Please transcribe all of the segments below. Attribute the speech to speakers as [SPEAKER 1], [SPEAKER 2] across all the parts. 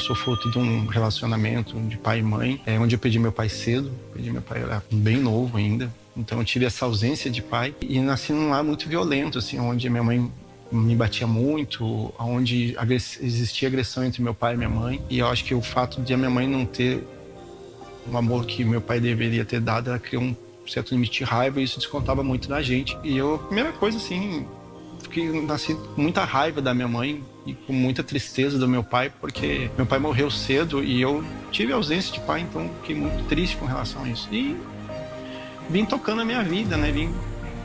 [SPEAKER 1] sou fruto de um relacionamento de pai e mãe, onde eu perdi meu pai cedo. Perdi meu pai, eu era bem novo ainda. Então eu tive essa ausência de pai e nasci num lar muito violento, assim, onde minha mãe me batia muito, onde existia agressão entre meu pai e minha mãe. E eu acho que o fato de a minha mãe não ter o amor que meu pai deveria ter dado, ela criou um certo limite de raiva e isso descontava muito da gente. E eu, primeira coisa, assim, nasci com muita raiva da minha mãe e com muita tristeza do meu pai, porque meu pai morreu cedo e eu tive ausência de pai, então fiquei muito triste com relação a isso. E vim tocando a minha vida, né? Vim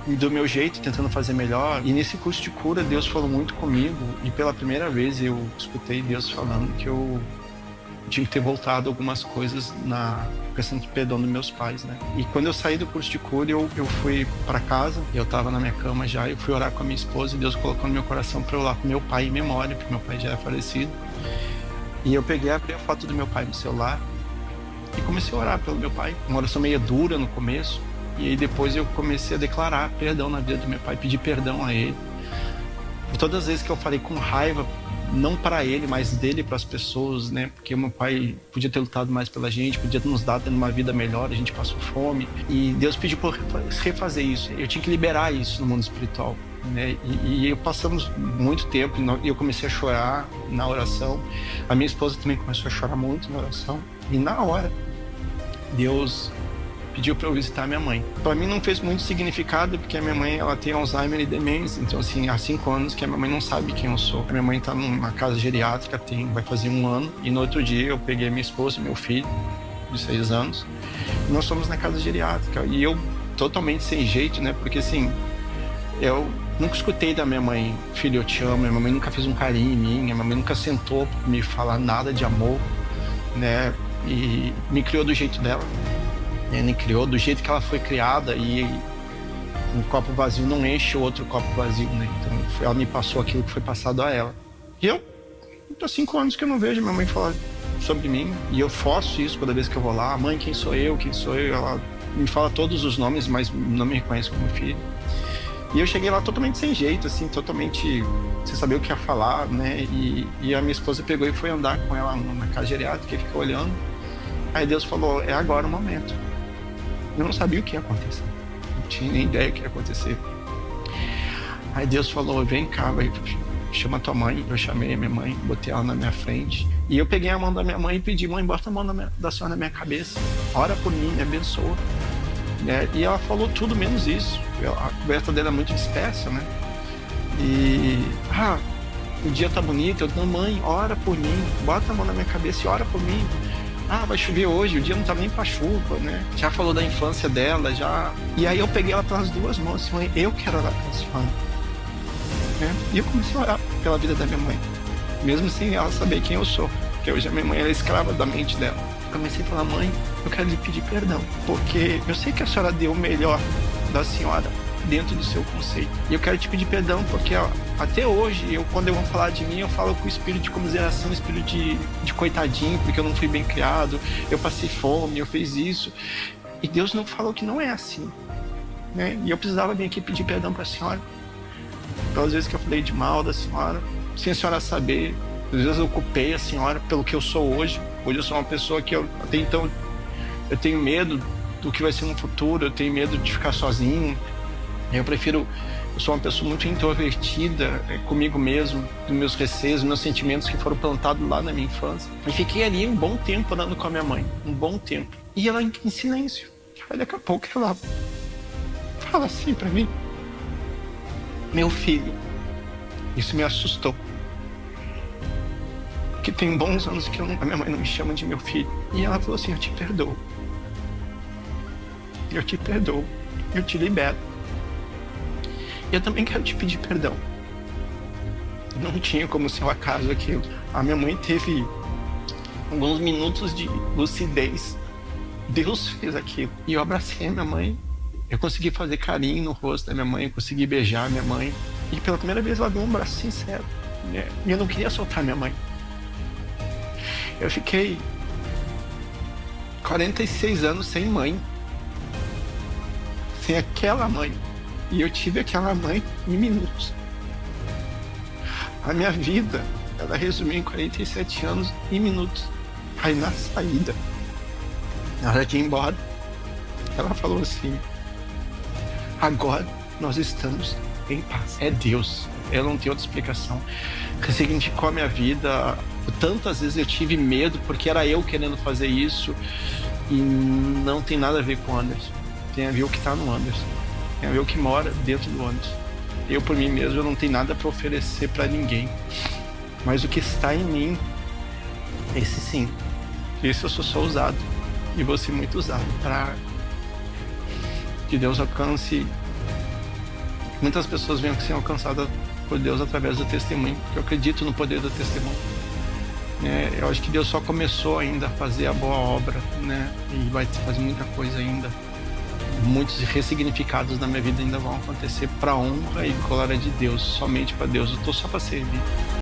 [SPEAKER 1] do meu jeito, tentando fazer melhor. E nesse curso de cura, Deus falou muito comigo e pela primeira vez eu escutei Deus falando que eu tinha que ter voltado algumas coisas na questão de perdão dos meus pais, né? E quando eu saí do curso de cura, eu fui para casa, eu tava na minha cama já, eu fui orar com a minha esposa e Deus colocou no meu coração para eu orar com meu pai em memória, porque meu pai já é falecido. E eu peguei, abri a foto do meu pai no celular e comecei a orar pelo meu pai. Uma oração meio dura no começo, e aí depois eu comecei a declarar perdão na vida do meu pai, pedir perdão a ele. Por todas as vezes que eu falei com raiva, não para ele, mas dele para as pessoas, né? Porque meu pai podia ter lutado mais pela gente, podia nos dar uma vida melhor, a gente passou fome. E Deus pediu para eu refazer isso. Eu tinha que liberar isso no mundo espiritual, né? E passamos muito tempo e eu comecei a chorar na oração. A minha esposa também começou a chorar muito na oração. E na hora, Deus pediu para eu visitar minha mãe. Para mim não fez muito significado, porque a minha mãe, ela tem Alzheimer e demência. Então, assim, há 5 anos que a minha mãe não sabe quem eu sou. A minha mãe tá numa casa geriátrica, vai fazer 1 ano. E no outro dia eu peguei minha esposa e meu filho, de 6 anos. E nós fomos na casa geriátrica. E eu, totalmente sem jeito, né? Porque, assim, eu nunca escutei da minha mãe, filho, eu te amo. Minha mãe nunca fez um carinho em mim. Minha mãe nunca sentou pra me falar nada de amor, né? E me criou do jeito dela. Ela me criou do jeito que ela foi criada e um copo vazio não enche o outro copo vazio, né? Então ela me passou aquilo que foi passado a ela. E eu, há 5 anos que eu não vejo minha mãe falar sobre mim e eu forço isso toda vez que eu vou lá. Mãe, quem sou eu? Quem sou eu? Ela me fala todos os nomes, mas não me reconhece como filho. E eu cheguei lá totalmente sem jeito, assim, totalmente sem saber o que ia falar, né? E a minha esposa pegou e foi andar com ela na casa geriátrica e ficou olhando. Aí Deus falou, é agora o momento. Eu não sabia o que ia acontecer. Não tinha nem ideia do que ia acontecer. Aí Deus falou, vem cá, chama tua mãe. Eu chamei a minha mãe, botei ela na minha frente. E eu peguei a mão da minha mãe e pedi, mãe, bota a mão da senhora na minha cabeça. Ora por mim, me abençoa. E ela falou tudo menos isso. A conversa dela é muito dispersa, né? O dia tá bonito. Eu digo, mãe, ora por mim. Bota a mão na minha cabeça e ora por mim. Vai chover hoje, o dia não tá nem pra chuva, né? Já falou da infância dela, já... E aí eu peguei ela pelas 2 mãos, assim, mãe, eu quero orar pela senhora. Né? E eu comecei a orar pela vida da minha mãe, mesmo sem ela saber quem eu sou, porque hoje a minha mãe era escrava da mente dela. Comecei a falar, mãe, eu quero lhe pedir perdão, porque eu sei que a senhora deu o melhor da senhora dentro do seu conceito. E eu quero te pedir perdão porque até hoje, quando eu vou falar de mim, eu falo com o espírito de comiseração, espírito de coitadinho, porque eu não fui bem criado, eu passei fome, eu fiz isso. E Deus não falou que não é assim, né? E eu precisava vir aqui pedir perdão para a senhora, pelas vezes que eu falei de mal da senhora, sem a senhora saber. Às vezes eu culpei a senhora pelo que eu sou hoje. Hoje eu sou uma pessoa que até então eu tenho medo do que vai ser no futuro, eu tenho medo de ficar sozinho. Eu sou uma pessoa muito introvertida comigo mesmo, dos meus receios, dos meus sentimentos que foram plantados lá na minha infância. E fiquei ali um bom tempo andando com a minha mãe, um bom tempo. E ela em silêncio. Aí daqui a pouco ela fala assim pra mim, meu filho. Isso me assustou. Porque tem bons anos que a minha mãe não me chama de meu filho. E ela falou assim, eu te perdoo. Eu te perdoo. Eu te libero. Eu também quero te pedir perdão. Não tinha como ser um acaso aquilo. A minha mãe teve alguns minutos de lucidez. Deus fez aquilo. E eu abracei a minha mãe. Eu consegui fazer carinho no rosto da minha mãe. Eu consegui beijar a minha mãe. E pela primeira vez ela deu um abraço sincero. E eu não queria soltar minha mãe. Eu fiquei 46 anos sem mãe. Sem aquela mãe. E eu tive aquela mãe em minutos. A minha vida, ela resumiu em 47 anos e minutos. Aí na saída, na hora de ir embora, ela falou assim: agora nós estamos em paz. É Deus. Eu não tenho outra explicação. Ressignificou a minha vida. Tantas vezes eu tive medo porque era eu querendo fazer isso e não tem nada a ver com o Anderson. Tem a ver o que está no Anderson. Tem a ver o que mora dentro do Anderson. Eu, por mim mesmo, eu não tenho nada para oferecer para ninguém. Mas o que está em mim, esse sim. Esse eu sou só usado. E vou ser muito usado para que Deus alcance. Muitas pessoas venham ser alcançadas por Deus através do testemunho. Porque eu acredito no poder do testemunho. Eu acho que Deus só começou ainda a fazer a boa obra, né? E vai fazer muita coisa ainda. Muitos ressignificados na minha vida ainda vão acontecer para honra e glória de Deus, somente para Deus. Eu estou só para servir.